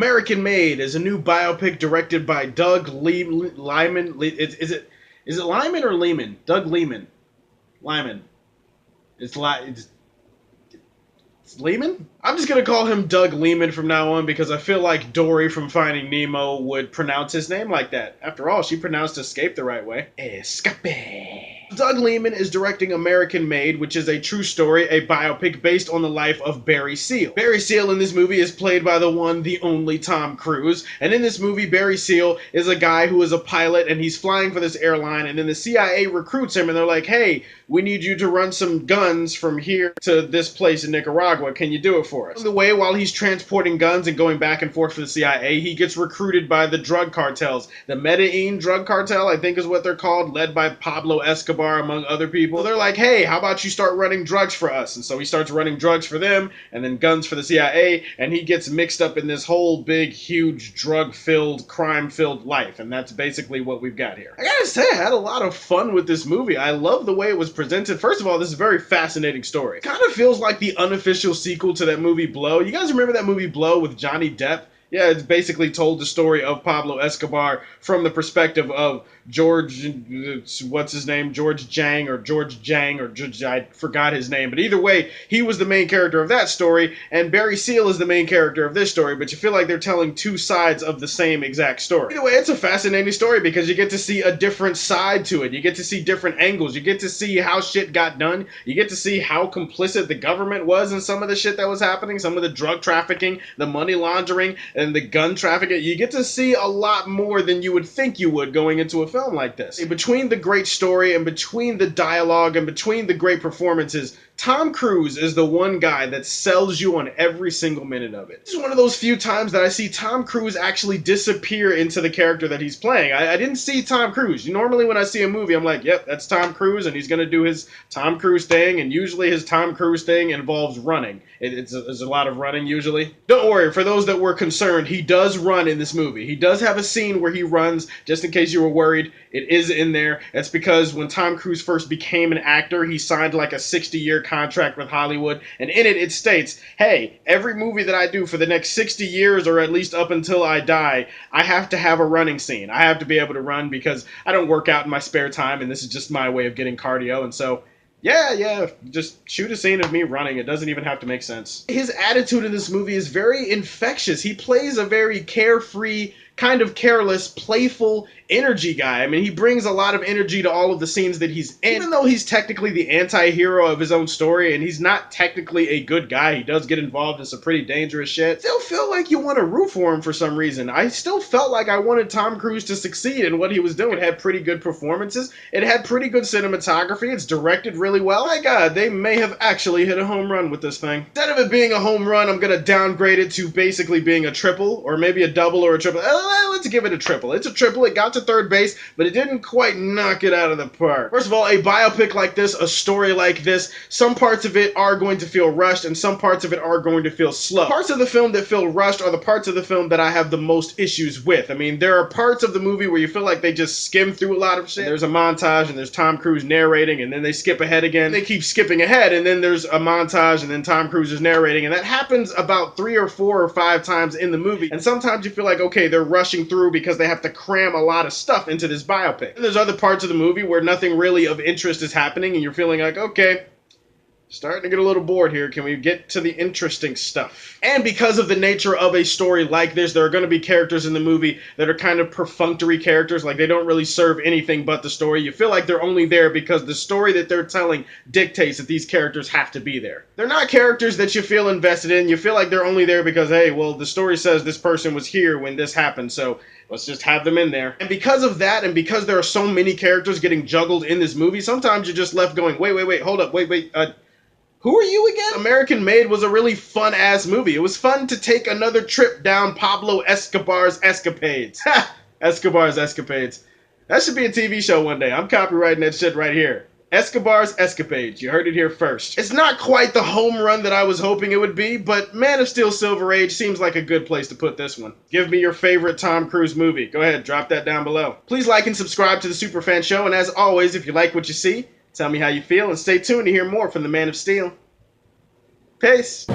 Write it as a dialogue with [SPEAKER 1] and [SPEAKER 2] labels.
[SPEAKER 1] American Made is a new biopic directed by Doug Liman. Is it Liman or Lehman? Doug Liman. Lyman. It's Lehman? I'm just gonna call him Doug Liman from now on because I feel like Dory from Finding Nemo would pronounce his name like that. After all, she pronounced escape the right way. Escape. Doug Liman is directing American Made, which is a true story, a biopic based on the life of Barry Seal. Barry Seal in this movie is played by the one, the only Tom Cruise. And in this movie, Barry Seal is a guy who is a pilot and he's flying for this airline, and then the CIA recruits him and they're like, hey, we need you to run some guns from here to this place in Nicaragua. Can you do it for us? On the way, while he's transporting guns and going back and forth for the CIA, he gets recruited by the drug cartels. The Medellin drug cartel, I think is what they're called, led by Pablo Escobar, among other people. So they're like, hey, how about you start running drugs for us? And so he starts running drugs for them and then guns for the CIA, and he gets mixed up in this whole big, huge, drug-filled, crime-filled life. And that's basically what we've got here. I gotta say, I had a lot of fun with this movie. I love the way it was presented. First of all, this is a very fascinating story. It kind of feels like the unofficial sequel to that movie Blow. You guys remember that movie Blow with Johnny Depp? Yeah, it's basically told the story of Pablo Escobar from the perspective of George, what's his name? George Jang, I forgot his name. But either way, he was the main character of that story, and Barry Seal is the main character of this story, but you feel like they're telling two sides of the same exact story. Either way, it's a fascinating story because you get to see a different side to it. You get to see different angles. You get to see how shit got done. You get to see how complicit the government was in some of the shit that was happening, some of the drug trafficking, the money laundering, and the gun trafficking. You get to see a lot more than you would think you would going into a film like this. Between the great story and between the dialogue and between the great performances, Tom Cruise is the one guy that sells you on every single minute of it. This is one of those few times that I see Tom Cruise actually disappear into the character that he's playing. I didn't see Tom Cruise. Normally when I see a movie, I'm like, yep, that's Tom Cruise, and he's going to do his Tom Cruise thing, and usually his Tom Cruise thing involves running. There's a lot of running usually. Don't worry, for those that were concerned, he does run in this movie. He does have a scene where he runs, just in case you were worried. It is in there. That's because when Tom Cruise first became an actor, he signed like a 60-year contract with Hollywood, and in it, it states, hey, every movie that I do for the next 60 years, or at least up until I die, I have to have a running scene. I have to be able to run because I don't work out in my spare time, and this is just my way of getting cardio, and so yeah, just shoot a scene of me running. It doesn't even have to make sense. His attitude in this movie is very infectious. He plays a very carefree, kind of careless, playful energy guy. I mean, he brings a lot of energy to all of the scenes that he's in. Even though he's technically the anti-hero of his own story, and he's not technically a good guy, he does get involved in some pretty dangerous shit. Still feel like you want to root for him for some reason. I still felt like I wanted Tom Cruise to succeed in what he was doing. It had pretty good performances. It had pretty good cinematography. It's directed really well. My God, they may have actually hit a home run with this thing. Instead of it being a home run, I'm gonna downgrade it to basically being a triple, or maybe a double or a triple. Let's give it a triple. It's a triple. It got to third base, but it didn't quite knock it out of the park. First of all, a biopic like this, a story like this, some parts of it are going to feel rushed and some parts of it are going to feel slow. Parts of the film that feel rushed are the parts of the film that I have the most issues with. I mean, there are parts of the movie where you feel like they just skim through a lot of shit. There's a montage and there's Tom Cruise narrating, and then they skip ahead again. They keep skipping ahead, and then there's a montage and then Tom Cruise is narrating, and that happens about 3 or 4 or 5 times in the movie. And sometimes you feel like, okay, they're rushing through because they have to cram a lot of stuff into this biopic. And there's other parts of the movie where nothing really of interest is happening and you're feeling like, okay, starting to get a little bored here. Can we get to the interesting stuff? And because of the nature of a story like this, there are going to be characters in the movie that are kind of perfunctory characters, like they don't really serve anything but the story. You feel like they're only there because the story that they're telling dictates that these characters have to be there. They're not characters that you feel invested in. You feel like they're only there because, hey, well, the story says this person was here when this happened, so let's just have them in there. And because of that, and because there are so many characters getting juggled in this movie, sometimes you're just left going, wait, hold up, wait, who are you again? American Made was a really fun-ass movie. It was fun to take another trip down Pablo Escobar's escapades. Ha! Escobar's escapades. That should be a TV show one day. I'm copywriting that shit right here. Escobar's escapades. You heard it here first. It's not quite the home run that I was hoping it would be, but Man of Steel Silver Age seems like a good place to put this one. Give me your favorite Tom Cruise movie. Go ahead, drop that down below. Please like and subscribe to the Superfan Show, and as always, if you like what you see, tell me how you feel, and stay tuned to hear more from the Man of Steel. Peace.